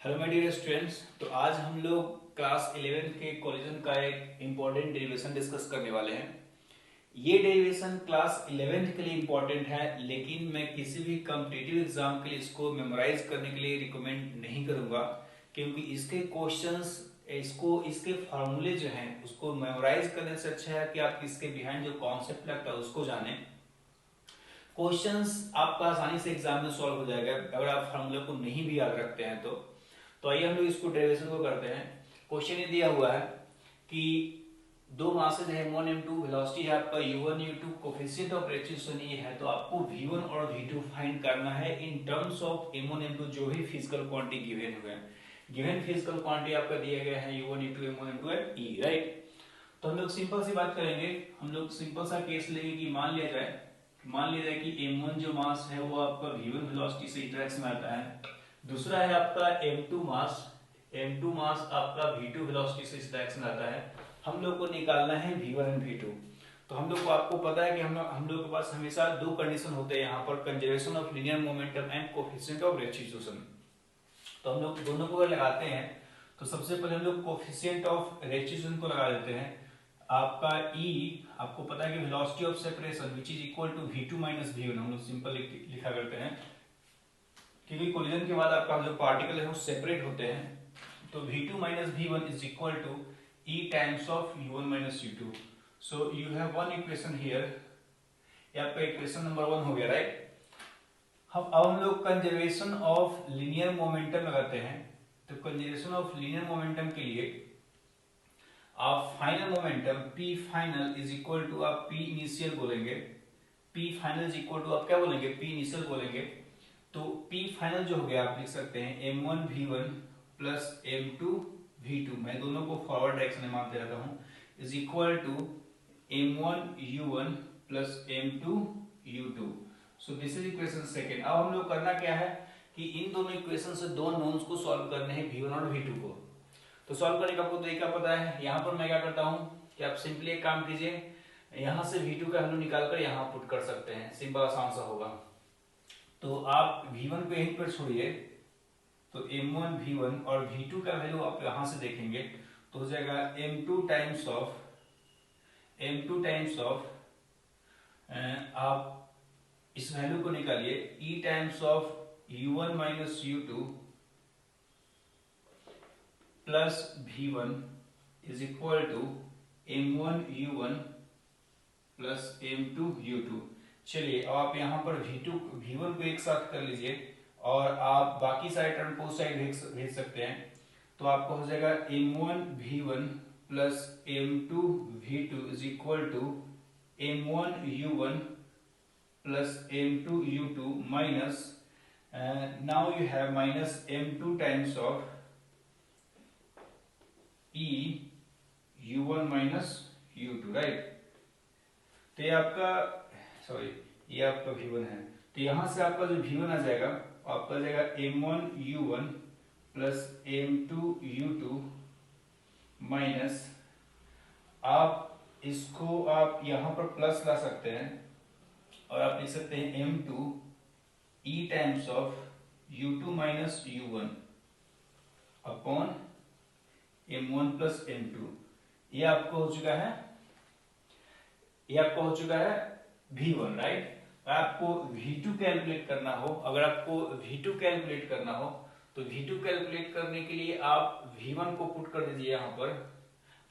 Hello my dear students. तो आज हम लोग क्लास 11 के कोलिजन का एक इम्पॉर्टेंट डेरिवेशन डिस्कस करने वाले हैं। ये डेरिवेशन क्लास 11 के लिए इम्पॉर्टेंट है, लेकिन मैं किसी भी कॉम्पिटिटिव एग्जाम के लिए इसको मेमोराइज करने के लिए रिकमेंड नहीं करूंगा, क्योंकि इसके क्वेश्चंस इसके फार्मूले जो हैं उसको मेमोराइज करने से अच्छा है कि आप इसके बिहाइंड जो कॉन्सेप्ट लगता है उसको जानें। क्वेश्चंस आपका आसानी से एग्जाम में सॉल्व हो जाएगा अगर आप फार्मूले को नहीं भी याद रखते हैं तो आइए हम लोग इसको डेरिवेशन को करते हैं। क्वेश्चन ये दिया हुआ है कि दो मासेज है m1 m2, वेलोसिटी है आपका u1 u2, coefficient of restitution ये है, तो आपको v1 और v2 फाइंड करना है in terms of m1 m2 जो भी फिजिकल क्वांटिटी गिवन हुए हैं। गिवन फिजिकल क्वांटिटी आपका दिए गए हैं u1 u2 m1 m2 and e, right. तो हम लोग सिंपल सी बात करेंगे। हम लोग सिंपल सा केस लेंगे कि मान लिया जाए कि m1 जो मास है वो आपका v1 वेलोसिटी से इंटरेक्शन में आता है। दूसरा है आपका m2 मास आपका v2 वेलोसिटी से इंटरेक्शन आता है। हम लोग को निकालना है v1 एंड v2। तो हम लोग को आपको पता है कि हम लोग के पास हमेशा दो कंडीशन होते हैं यहाँ पर, conservation of linear momentum and coefficient of restitution. तो हम लोग दोनों को लगाते हैं। तो सबसे पहले हम लोग कोएफिशिएंट ऑफ रेस्टिट्यूशन को लगा देते हैं। आपका E आपको पता है कि velocity of separation which is equal to v2 v1। हम लोग सिंपल लिखा करते हैं क्योंकि कोलिजन के बाद आपका जो पार्टिकल है वो सेपरेट होते हैं। तो v2 v1 is equal to E times of u1 u2। So you have one equation here. ये आपका इक्वेशन नंबर 1 हो गया, राइट। अब हम लोग कंजर्वेशन ऑफ लीनियर मोमेंटम लगाते हैं। तो कंजर्वेशन ऑफ लीनियर मोमेंटम के लिए आप final momentum P final is equal to आप P इनिशियल बोलेंगे। P final is equal to आप क्या बोलेंगे, P इनिशियल बोलेंगे। तो P फाइनल जो हो गया आप लिख सकते हैं m1 v1 plus m2 v2, मैं दोनों को फॉरवर्ड डायरेक्शन में मान दे रहा हूं, is equal to m1 u1 plus m2 u2। So this is equation second. अब हम लोग करना क्या है कि इन दोनों इक्वेशन से दो नोन्स को सॉल्व करने हैं, v1 और v2 को। तो सॉल्व करने का आपको तरीका पता है। यहाँ पर मैं क्या करता हूँ कि आप सिंपली एक काम कीजिए, यहाँ से v2 का वैल्यू निकाल कर यहाँ पुट कर सकते हैं, सिंपल आसान सा होगा। तो आप v1 को यहीं पर छोड़िए, तो m1 v1 और v2 का वैल्यू आप यहां से देखेंगे तो हो जाएगा m2 टाइम्स ऑफ आप इस वैल्यू को निकालिए e times of u1 minus u2 plus v1 is equal to m1 u1 plus m2 u2। चलिए अब आप यहाँ पर v1 को एक साथ कर लीजिए और आप बाकी सारे टर्म को उस साइड भेज सकते हैं। तो आपको हो जाएगा m1 v1 plus m2 v2 is equal to m1 u1 plus m2 u2 minus now you have minus m2 times of e u1 minus u2, right. तो ये आपका ये आपका v1 है। तो यहां से आपका जो v1 आ जाएगा आपका जाएगा m1 u1 plus m2 u2 minus आप इसको आप यहां पर प्लस ला सकते हैं और आप लिख सकते हैं m2 e times of u2 minus u1 upon m1 plus m2। ये आपको हो चुका है v1, राइट। आपको v2 कैलकुलेट करना हो, अगर आपको v2 कैलकुलेट करना हो तो v2 कैलकुलेट करने के लिए आप v1 को पुट कर दीजिए। यहाँ पर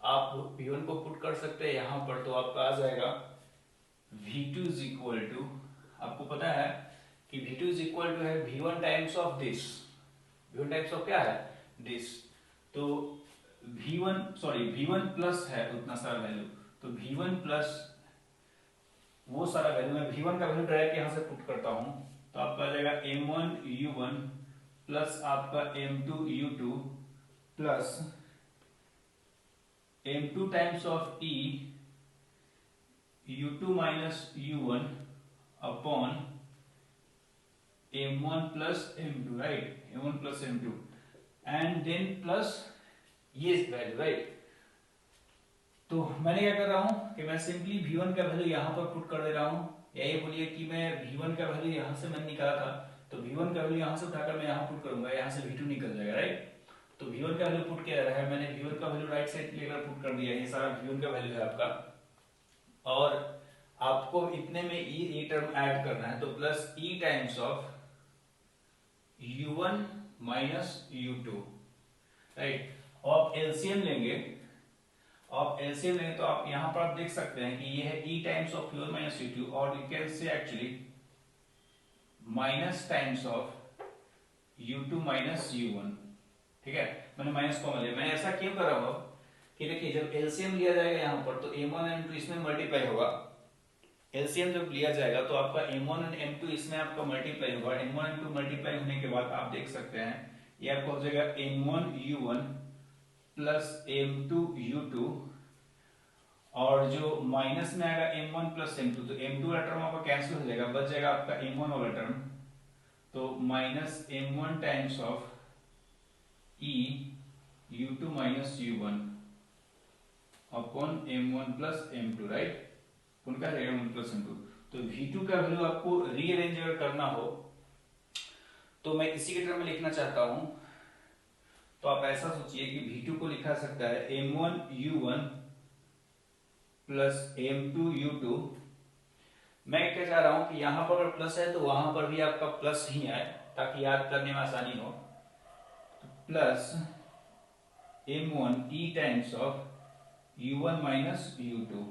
आप v1 को पुट कर सकते हैं यहाँ पर, तो आपका आ जाएगा v2 इज इक्वल टू, आपको पता है कि v2 इज इक्वल टू है v1 times of this. v1 times of क्या है, दिस। तो v1 प्लस है उतना सारा वैल्यू, तो v1 प्लस वो सारा वैल्यू, मैं v1 का वैल्यू डायरेक्ट यहां से पुट करता हूं। तो आपका आ जाएगा m1 u1 प्लस आपका m2 u2 plus m2 times of e u2 minus u1 upon m1 plus m2, right, m1 plus m2 and then plus ये वैल्यू, राइट। तो मैंने क्या कर रहा हूं कि मैं सिंपली v1 का वैल्यू यहां पर पुट कर दे रहा हूं, या ये बोलिए कि मैं v1 का वैल्यू यहां से मैंने निकाला था तो V1 का वैल्यू यहाँ से उठाकर मैं यहाँ पुट करूंगा, यहाँ से V2 निकल जाएगा, राइट। तो V1 का वैल्यू पुट किया रहा है, मैंने V1 का वैल्यू राइट साइड लेकर पुट कर दिया, ये सारा V1 का वैल्यू है आपका। और आपको इतने में ये टर्म ऐड करना है, तो plus E times of U1 minus U2, right. और आप एलसीएम लेंगे, तो आप यहाँ पर आप देख सकते हैं कि ये है E times of U1 minus U2, और यू कैन से actually minus times of U2 minus U1, ठीक है। मैंने माइनस कॉमन लिया। मैंने ऐसा क्यों करा हुआ कि देखिए, जब एलसीएम लिया जाएगा यहाँ पर तो M1 M2 इसमें मल्टीप्लाई होगा। एलसीएम जब लिया जाएगा तो आपका M1 और M2 इसमें आपका मल्टीप्लाई होगा। M1 M2 मल्टीप्लाई होने के बाद आप देख सकते हैं ये आपका हो जाएगा M1 U1 plus M2 U2, और जो माइनस में आएगा M1 प्लस M2, तो M2 वाला टर्म आपका कैंसिल हो जाएगा, बच जाएगा आपका M1 वाला टर्म। तो minus M1 times of E U2 minus U1 upon M1 plus M2, right. उनका रहेगा M1 प्लस M2। तो V2 का वैल्यू आपको रीअरेंज अगर करना हो तो मैं इसी के टर्म में लिखना चाहता हूं, तो आप ऐसा सोचिए कि V2 को लिखा सकता है M1 U1 plus M2 U2। मैं क्या चाह रहा हूं कि यहां पर अगर प्लस है तो वहां पर भी आपका प्लस ही आए ताकि याद करने में आसानी हो। तो plus M1 E times of U1 minus U2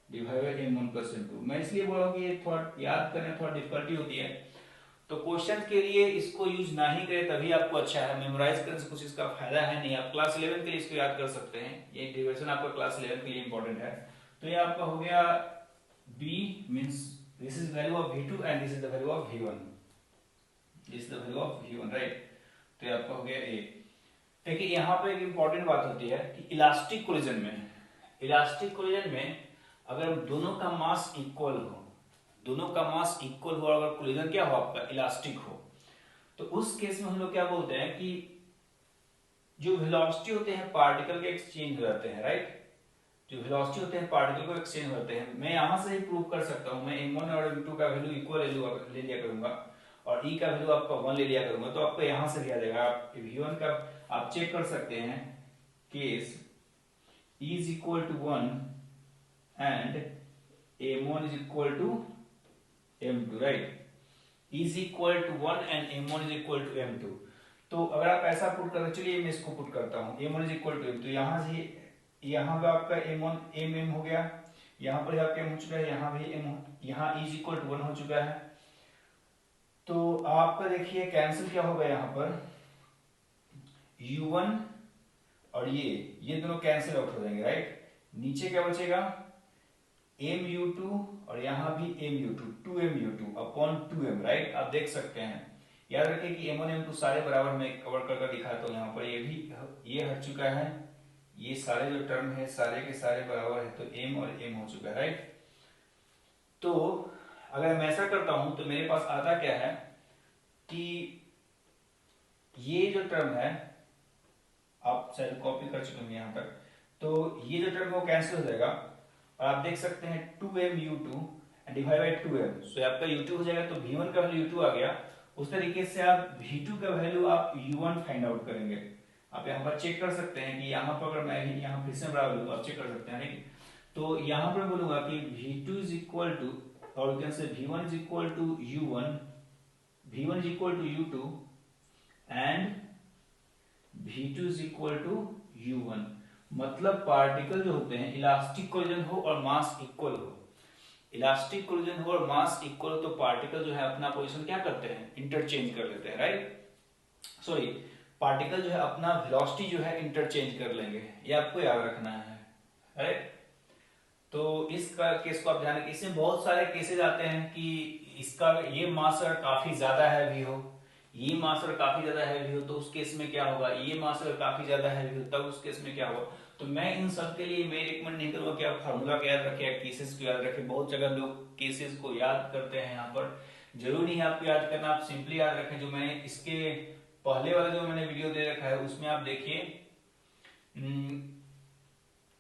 divide by M1 plus M2। मैं इसलिए बोल रहा हूं कि ये थोड़ा याद करने में थोड़ा डिफिकल्टी होती है, तो क्वेश्चन के लिए इसको यूज ना ही करें तभी आपको अच्छा है। मेमोराइज करने से कुछ इसका फायदा है नहीं। आप क्लास 11 के लिए इसको याद कर सकते हैं, ये डिवीजन आपका क्लास 11 के लिए इंपॉर्टेंट है। तो ये आपका हो गया B means this is value of V2 and this is the value of V1, this is the value of V1, right. तो ये आपका हो गया A। देखिए यहाँ पे एक इंपॉर्टेंट बात होती है कि इलास्टिक कोलिजन में अगर दोनों का मास इक्वल हो, अगर कोलिजन क्या हो आपका इलास्टिक हो, तो उस केस में हम लोग क्या बोलते हैं कि जो वेलोसिटी होते हैं पार्टिकल के एक्सचेंज हो जाते हैं, राइट। जो वेलोसिटी होते हैं पार्टिकल को एक्सचेंज होते हैं। मैं यहां से ही प्रूव कर सकता हूं, मैं M1 और M2 का वैल्यू इक्वल ले लिया करूंगा और E का वैल्यू आपका 1 ले लिया करूंगा, तो आपको यहां से भी आ जाएगा। आप V1 का आप चेक कर सकते हैं, case E is equal to 1 and M1 is equal to M2, right. E is equal to 1 and M1 is equal to M2। तो अगर आप ऐसा पुट करते, चलिए मैं इसको पुट करता हूं, M1 is equal to M, तो यहां से यहाँ पे आपका M1 MM हो गया, यहाँ पर आपका M हो चुका है, यहाँ भी M, यहाँ E is equal to 1 हो चुका है। तो आपका देखिए कैंसिल क्या होगा, यहाँ पर U1 और ये दोनों कैंसिल आउट हो जाएंगे, राइट। नीचे क्या बचेगा MU2 और यहाँ भी MU2, 2MU2 upon 2M, right. आप देख सकते हैं, याद रखिए कि M1 M2 सारे बराबर में कवर करके दिखाता हूँ। यहाँ पर ये भी ये हट चुका है, ये सारे जो टर्म है सारे के सारे बराबर है, तो M और M हो चुका है, राइट। तो अगर मैं ऐसा करता हूं तो मेरे पास आता क्या है कि ये जो टर्म है, आप शायद कॉपी कर चुके हैं यहाँ तक, तो ये जो टर्म है वो कैंसिल हो जाएगा और आप देख सकते हैं 2MU2 डिवाइड बाय 2M, सो आपका U2 हो जाएगा। तो V1 का वैल्यू U2 आ गया। उस तरीके से आप V2 का वैल्यू आप U1 फाइंड आउट करेंगे। आप यहाँ पर चेक कर सकते हैं कि यहाँ पर अगर मैं यहाँ फिर से बराबर लूँ, आप चेक कर सकते हैं, ठीक। तो यहाँ पर बोलूंगा कि V2 इज इक्वल टू, और you can say V1 is equal to U1, V1 is equal to U2 and V2 is equal to U1। मतलब पार्टिकल जो होते हैं इलास्टिक कोलिजन हो और मास इक्वल हो, इलास्टिक कोलिजन हो और मास इक्वल हो, तो पार्टिकल जो है अपना पोजीशन क्या करते हैं, इंटरचेंज कर लेते हैं, राइट। सॉरी, पार्टिकल जो है अपना वेलोसिटी जो है इंटरचेंज कर लेंगे, ये आपको याद रखना है, राइट। तो इसका केस को आप ध्यान रखिए। इसमें बहुत सारे केसेस आते हैं कि इसका ये मास अगर काफी ज्यादा हैवी हो, ये मास अगर काफी ज्यादा हैवी हो तो उस केस में क्या होगा, ये मास अगर काफी ज्यादा हैवी हो तब उस केस में क्या होगा। तो मैं इन सब के लिए मैं रिकमेंड नहीं करूंगा कि आप फार्मूला को याद रखें या केसेस को याद रखें। बहुत जगह लोग केसेस को याद करते हैं, यहाँ पर जरूरी नहीं है आपको याद करना, आप सिंपली याद रखें। जो मैंने इसके पहले वाला जो मैंने वीडियो दे रखा है उसमें आप देखिए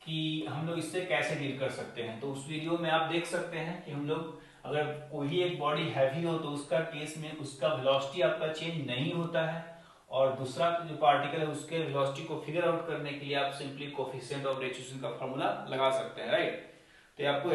कि हम लोग इससे कैसे डील कर सकते हैं, तो उस वीडियो में आप देख सकते हैं कि हम लोग अगर कोई एक बॉडी हैवी हो तो उसका केस में उसका वेलोसिटी आपका चेंज नहीं होता है, और दूसरा जो पार्टिकल है उसके वेलोसिटी को फिगर आउट करने के लिए आप सिंपली कोफिशिएंट ऑफ रेडिएशन का फॉर्मूला लगा सकते हैं, राइट। तो आपको